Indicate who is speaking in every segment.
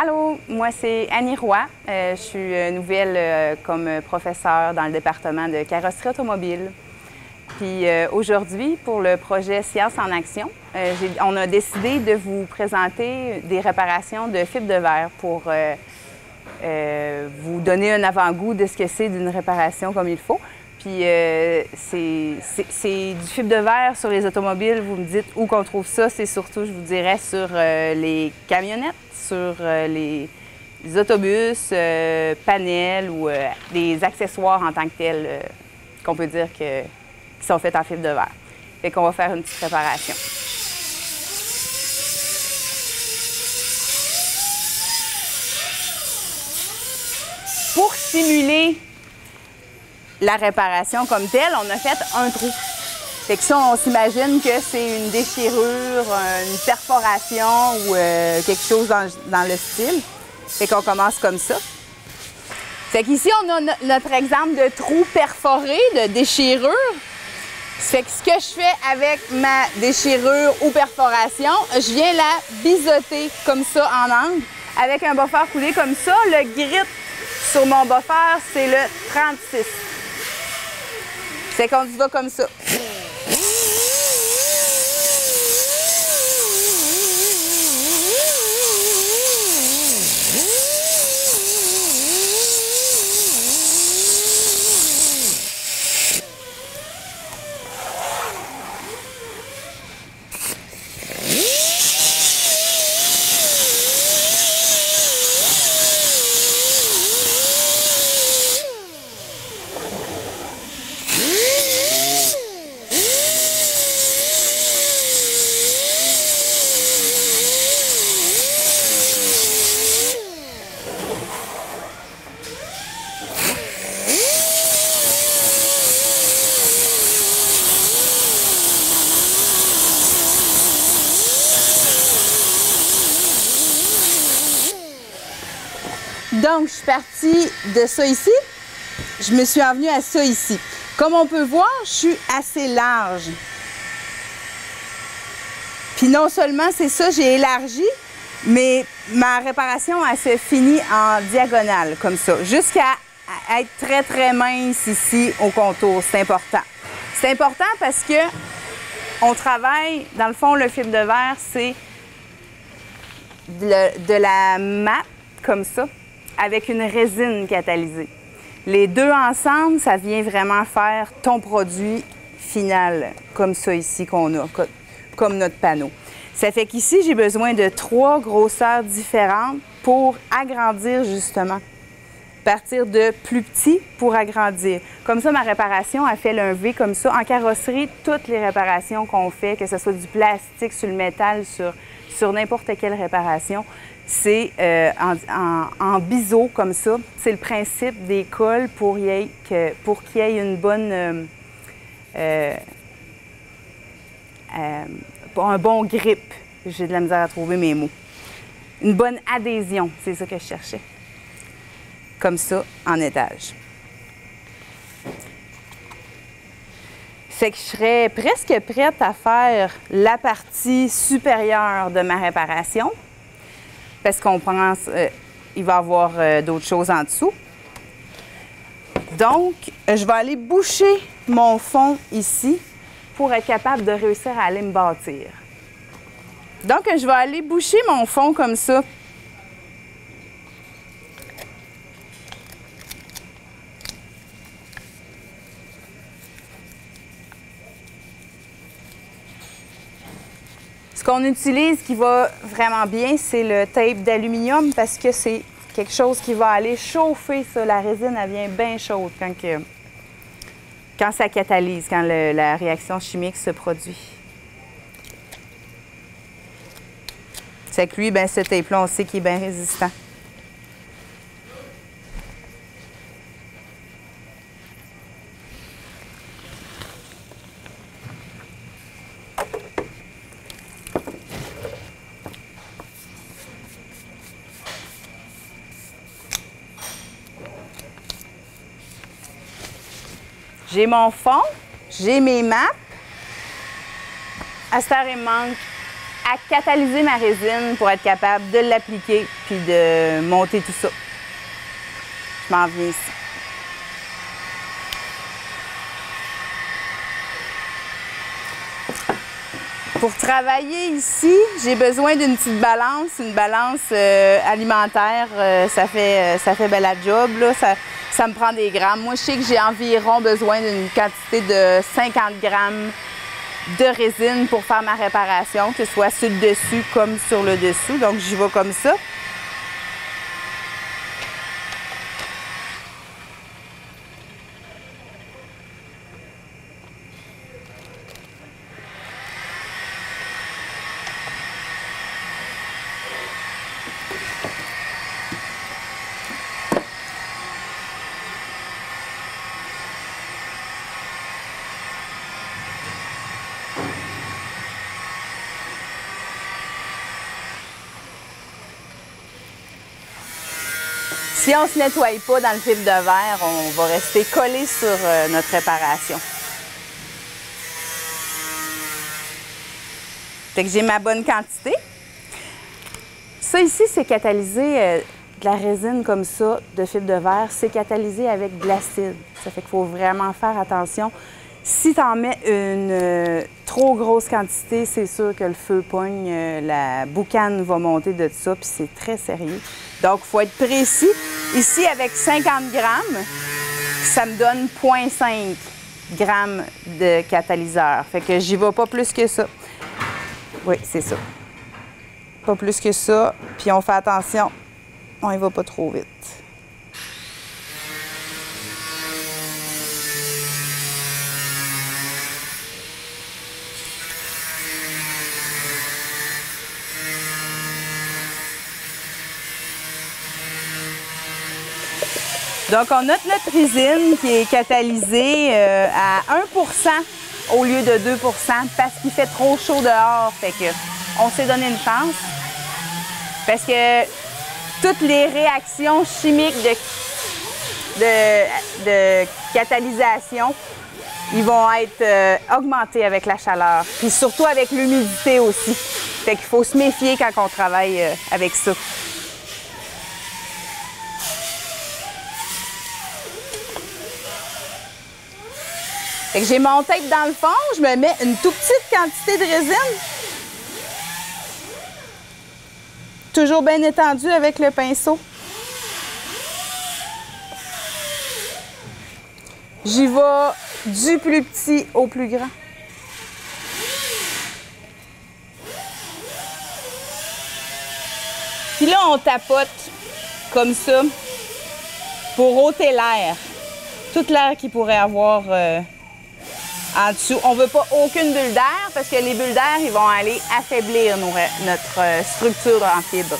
Speaker 1: Allô, moi c'est Annie Roy. Je suis nouvelle comme professeure dans le département de carrosserie automobile. Puis aujourd'hui, pour le projet Science en action, on a décidé de vous présenter des réparations de fibres de verre pour vous donner un avant-goût de ce que c'est d'une réparation comme il faut. Puis c'est du fibre de verre sur les automobiles. Vous me dites où qu'on trouve ça. C'est surtout, je vous dirais, sur les camionnettes, sur les autobus, panels ou des accessoires en tant que tels qu'on peut dire qui sont faits en fibre de verre. Fait qu'on va faire une petite réparation. Pour simuler la réparation comme telle, on a fait un trou. Fait que ça, on s'imagine que c'est une déchirure, une perforation ou quelque chose dans le style. Fait qu'on commence comme ça. Fait qu'ici, on a notre exemple de trou perforé, de déchirure. Fait que ce que je fais avec ma déchirure ou perforation, je viens la biseauter comme ça en angle. Avec un buffer coulé comme ça, le grit sur mon buffer, c'est le 36. Fait qu'on y va comme ça. Donc, je suis partie de ça ici, je me suis envenue à ça ici. Comme on peut voir, je suis assez large. Puis non seulement c'est ça, j'ai élargi, mais ma réparation, elle se finit en diagonale, comme ça, jusqu'à être très, très mince ici au contour. C'est important. C'est important parce que on travaille, dans le fond, le fibre de verre, c'est de la mat, comme ça, avec une résine catalysée. Les deux ensemble, ça vient vraiment faire ton produit final, comme ça ici qu'on a, comme notre panneau. Ça fait qu'ici, j'ai besoin de 3 grosseurs différentes pour agrandir justement. Partir de plus petit pour agrandir. Comme ça, ma réparation a fait un V comme ça. En carrosserie, toutes les réparations qu'on fait, que ce soit du plastique, sur le métal, sur n'importe quelle réparation, c'est en biseau comme ça. C'est le principe des cols pour qu'il y ait une bonne, un bon grip. J'ai de la misère à trouver mes mots. Une bonne adhésion, c'est ça que je cherchais. Comme ça, en étage. Fait que je serais presque prête à faire la partie supérieure de ma réparation. Parce qu'on pense il va y avoir d'autres choses en dessous. Donc, je vais aller boucher mon fond ici pour être capable de réussir à aller me bâtir. Donc, je vais aller boucher mon fond comme ça. Ce qu'on utilise qui va vraiment bien, c'est le tape d'aluminium parce que c'est quelque chose qui va aller chauffer ça. La résine, elle vient bien chaude quand ça catalyse, quand la réaction chimique se produit. C'est que lui, ben, ce tape-là, on sait qu'il est bien résistant. J'ai mon fond, j'ai mes maps. À cette heure, il me manque à catalyser ma résine pour être capable de l'appliquer puis de monter tout ça. Je m'en viens ici. Pour travailler ici, j'ai besoin d'une petite balance, une balance alimentaire. Ça fait belle la job, là. Ça me prend des grammes. Moi, je sais que j'ai environ besoin d'une quantité de 50 grammes de résine pour faire ma réparation, que ce soit sur le dessus comme sur le dessous. Donc, j'y vais comme ça. Si on ne se nettoie pas dans le fil de verre, on va rester collé sur notre réparation. Fait que j'ai ma bonne quantité. Ça ici, c'est catalysé de la résine comme ça, de fil de verre, c'est catalysé avec de l'acide. Ça fait qu'il faut vraiment faire attention. Si tu en mets une trop grosse quantité, c'est sûr que le feu pogne, la boucane va monter de ça, puis c'est très sérieux. Donc, il faut être précis. Ici, avec 50 grammes, ça me donne 0,5 grammes de catalyseur. Fait que j'y vais pas plus que ça. Oui, c'est ça. Pas plus que ça. Puis on fait attention, on y va pas trop vite. Donc, on a notre résine qui est catalysée à 1 au lieu de 2 parce qu'il fait trop chaud dehors. Fait que on s'est donné une chance. Parce que toutes les réactions chimiques de catalysation, ils vont être augmentés avec la chaleur. Puis surtout avec l'humidité aussi. Fait qu'il faut se méfier quand on travaille avec ça. Fait que j'ai mon tape dans le fond, je me mets une toute petite quantité de résine. Toujours bien étendu avec le pinceau. J'y vais du plus petit au plus grand. Puis là, on tapote comme ça pour ôter l'air. Toute l'air qu'il pourrait avoir en dessous. On ne veut pas aucune bulle d'air parce que les bulles d'air, ils vont aller affaiblir notre structure en fibre.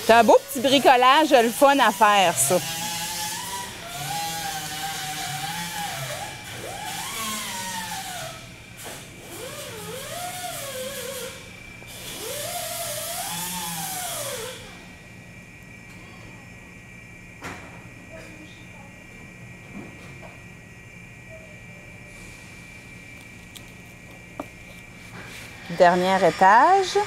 Speaker 1: C'est un beau petit bricolage, le fun à faire, ça. Dernier étage.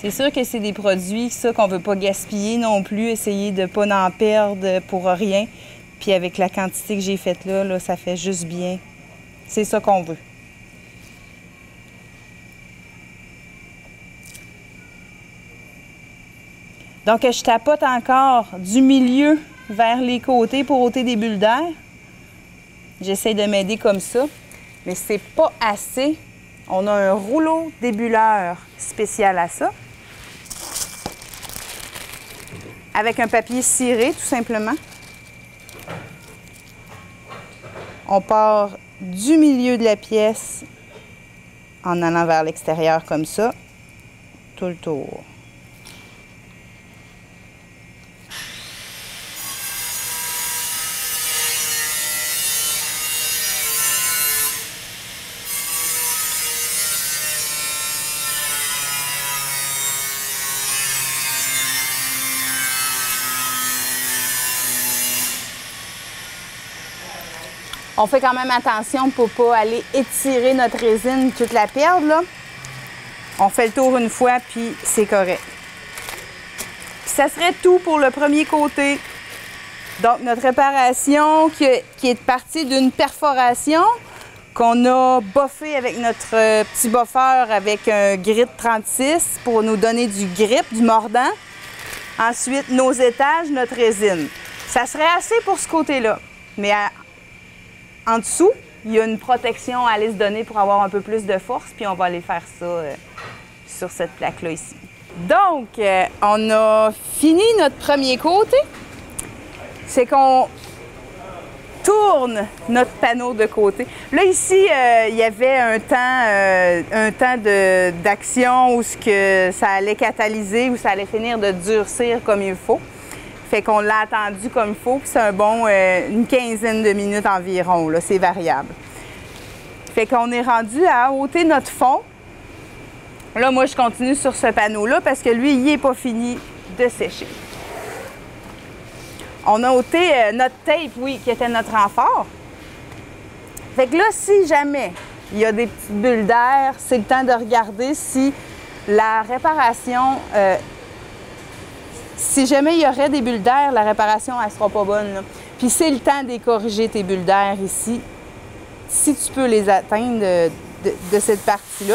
Speaker 1: C'est sûr que c'est des produits ça qu'on ne veut pas gaspiller non plus, essayer de ne pas en perdre pour rien. Puis avec la quantité que j'ai faite là, ça fait juste bien. C'est ça qu'on veut. Donc je tapote encore du milieu vers les côtés pour ôter des bulles d'air. J'essaie de m'aider comme ça, mais c'est pas assez. on a un rouleau débuleur spécial à ça, avec un papier ciré, tout simplement. On part du milieu de la pièce en allant vers l'extérieur comme ça, tout le tour. On fait quand même attention pour ne pas aller étirer notre résine, toute la perdre, là. On fait le tour une fois, puis c'est correct. Puis ça serait tout pour le premier côté. Donc, notre réparation qui est partie d'une perforation qu'on a boffé avec notre petit boffeur avec un grit 36 pour nous donner du grip, du mordant. Ensuite, nos étages, notre résine. Ça serait assez pour ce côté-là. Mais en dessous, il y a une protection à aller se donner pour avoir un peu plus de force, puis on va aller faire ça sur cette plaque-là ici. Donc, on a fini notre premier côté. C'est qu'on tourne notre panneau de côté. Là, ici, il y avait un temps d'action où ça allait catalyser, où ça allait finir de durcir comme il faut. Fait qu'on l'a attendu comme il faut, puis c'est un bon une quinzaine de minutes environ, là, c'est variable. Fait qu'on est rendu à ôter notre fond. Là, moi, je continue sur ce panneau-là parce que lui, il n'est pas fini de sécher. On a ôté notre tape, oui, qui était notre renfort. Fait que là, si jamais il y a des petites bulles d'air, c'est le temps de regarder si la réparation... si jamais il y aurait des bulles d'air, la réparation, elle ne sera pas bonne, là. Puis c'est le temps de corriger tes bulles d'air ici, si tu peux les atteindre de cette partie-là.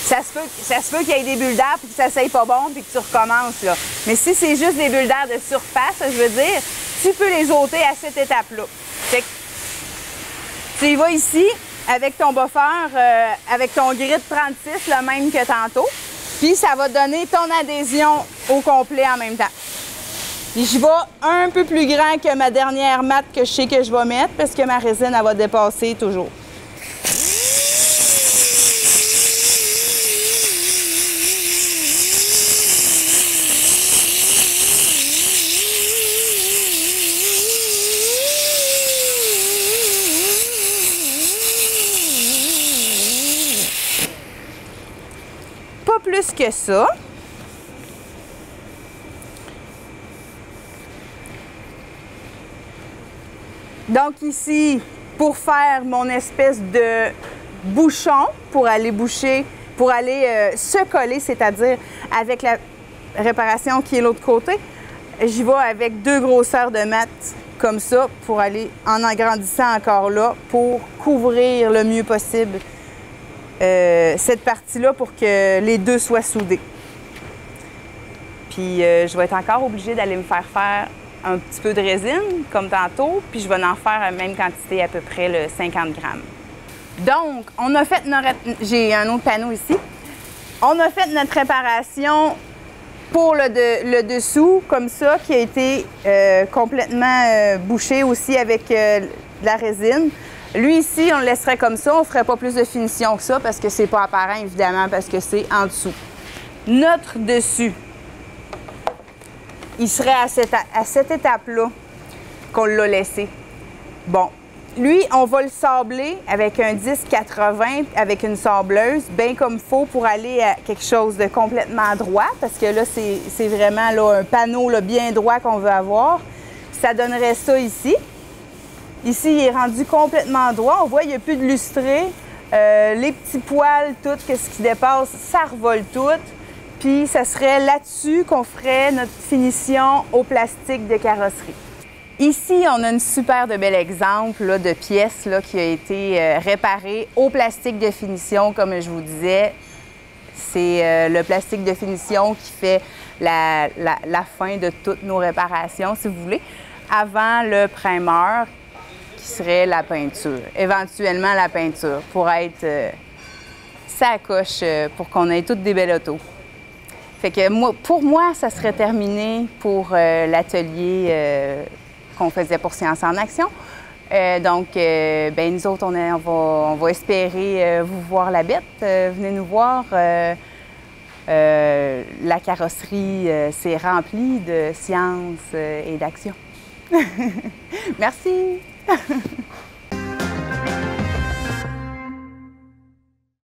Speaker 1: Ça se peut qu'il y ait des bulles d'air puis que ça ne soit pas bon puis que tu recommences, là. Mais si c'est juste des bulles d'air de surface, je veux dire, tu peux les ôter à cette étape-là. Fait que tu y vas ici avec ton buffer, avec ton grit 36, le même que tantôt. Puis ça va donner ton adhésion au complet en même temps. Puis je vais un peu plus grand que ma dernière matte que je sais que je vais mettre parce que ma résine, elle va dépasser toujours. Pas plus que ça. Donc ici, pour faire mon espèce de bouchon, pour aller boucher, pour aller se coller, c'est-à-dire avec la réparation qui est l'autre côté, j'y vais avec 2 grosseurs de mat comme ça pour aller en agrandissant encore là pour couvrir le mieux possible cette partie-là pour que les deux soient soudés. Puis je vais être encore obligée d'aller me faire un petit peu de résine, comme tantôt, puis je vais en faire la même quantité, à peu près le 50 grammes. Donc, on a fait j'ai un autre panneau ici. On a fait notre réparation pour le dessous, comme ça, qui a été complètement bouché aussi avec de la résine. Lui, ici, on le laisserait comme ça. On ne ferait pas plus de finition que ça parce que c'est pas apparent, évidemment, parce que c'est en dessous. Notre dessus, il serait à cette étape-là qu'on l'a laissé. Bon, lui, on va le sabler avec un 10-80, avec une sableuse, bien comme il faut pour aller à quelque chose de complètement droit, parce que là, c'est vraiment là, un panneau là, bien droit qu'on veut avoir. Ça donnerait ça ici. Ici, il est rendu complètement droit. On voit, il n'y a plus de lustré. Les petits poils, tout, qu'est-ce qui dépasse, ça revole tout. Puis, ça serait là-dessus qu'on ferait notre finition au plastique de carrosserie. Ici, on a une super de bel exemple là, de pièce là, qui a été réparée au plastique de finition, comme je vous disais. C'est le plastique de finition qui fait la fin de toutes nos réparations, si vous voulez, avant le primer, qui serait la peinture, éventuellement la peinture, pour être ça coche pour qu'on ait toutes des belles autos. Fait que pour moi, ça serait terminé pour l'atelier qu'on faisait pour Science en Action. Donc, nous autres, on va espérer vous voir la bête. Venez nous voir. La carrosserie s'est remplie de science et d'action. Merci!